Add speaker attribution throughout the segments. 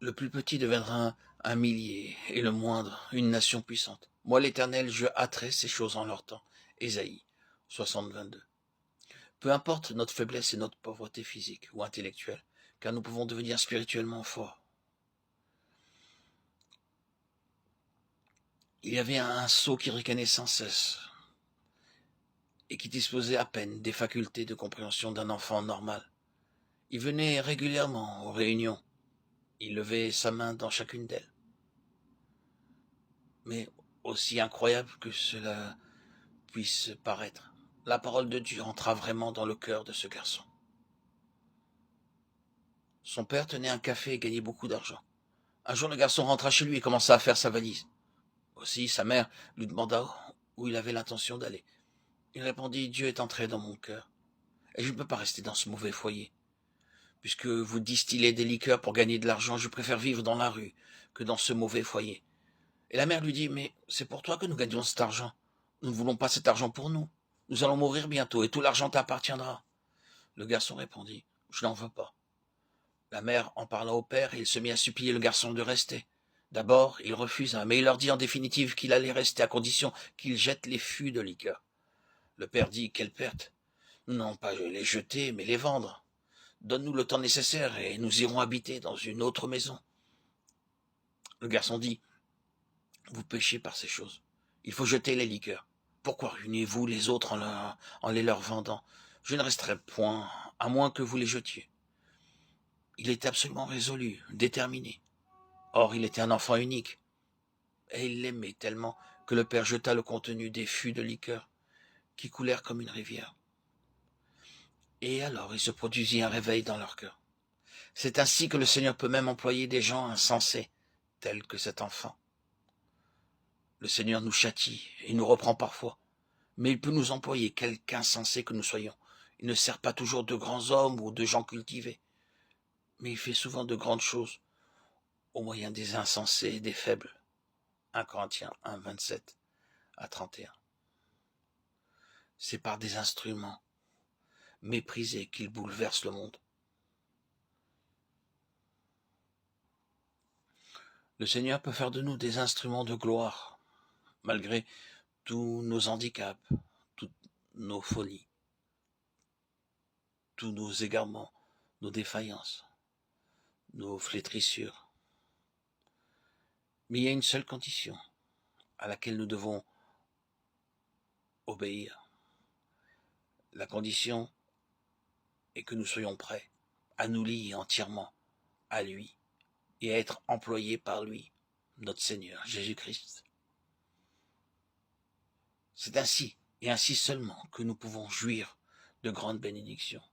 Speaker 1: Le plus petit deviendra un millier, et le moindre une nation puissante. Moi, l'Éternel, je hâterai ces choses en leur temps. Ésaïe 60:22. Peu importe notre faiblesse et notre pauvreté physique ou intellectuelle, car nous pouvons devenir spirituellement forts. Il y avait un sot qui ricanait sans cesse et qui disposait à peine des facultés de compréhension d'un enfant normal. Il venait régulièrement aux réunions. Il levait sa main dans chacune d'elles. Mais aussi incroyable que cela puisse paraître, la parole de Dieu entra vraiment dans le cœur de ce garçon. Son père tenait un café et gagnait beaucoup d'argent. Un jour, le garçon rentra chez lui et commença à faire sa valise. Aussi, sa mère lui demanda où il avait l'intention d'aller. Il répondit: Dieu est entré dans mon cœur, et je ne peux pas rester dans ce mauvais foyer. Puisque vous distillez des liqueurs pour gagner de l'argent, je préfère vivre dans la rue que dans ce mauvais foyer. Et la mère lui dit: mais c'est pour toi que nous gagnons cet argent. Nous ne voulons pas cet argent pour nous. Nous allons mourir bientôt et tout l'argent t'appartiendra. Le garçon répondit: je n'en veux pas. La mère en parla au père et il se mit à supplier le garçon de rester. D'abord, il refusa, mais il leur dit en définitive qu'il allait rester à condition qu'il jette les fûts de liqueur. Le père dit: quelle perte! Nous n'allons pas les jeter, mais les vendre. Donne-nous le temps nécessaire et nous irons habiter dans une autre maison. Le garçon dit: vous péchez par ces choses. Il faut jeter les liqueurs. Pourquoi ruinez-vous les autres en les leur vendant? Je ne resterai point, à moins que vous les jetiez. Il était absolument résolu, déterminé. Or, il était un enfant unique, et il l'aimait tellement que le père jeta le contenu des fûts de liqueur, qui coulèrent comme une rivière. Et alors il se produisit un réveil dans leur cœur. C'est ainsi que le Seigneur peut même employer des gens insensés, tels que cet enfant. Le Seigneur nous châtie et nous reprend parfois, mais il peut nous employer, quelque insensé que nous soyons. Il ne sert pas toujours de grands hommes ou de gens cultivés, mais il fait souvent de grandes choses au moyen des insensés et des faibles. 1 Corinthiens 1, 27 à 31. C'est par des instruments méprisés qu'il bouleverse le monde. Le Seigneur peut faire de nous des instruments de gloire, malgré tous nos handicaps, toutes nos folies, tous nos égarements, nos défaillances, nos flétrissures. Mais il y a une seule condition à laquelle nous devons obéir. La condition est que nous soyons prêts à nous lier entièrement à lui et à être employés par lui, notre Seigneur Jésus-Christ. C'est ainsi, et ainsi seulement, que nous pouvons jouir de grandes bénédictions.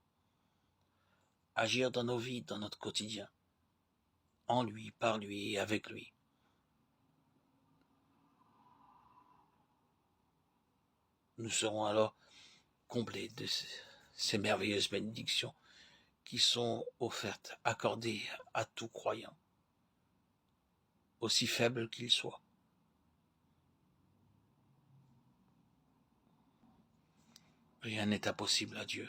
Speaker 1: Agir dans nos vies, dans notre quotidien, en lui, par lui et avec lui. Nous serons alors comblés de ces merveilleuses bénédictions qui sont offertes, accordées à tout croyant, aussi faible qu'il soit. Rien n'est impossible à Dieu.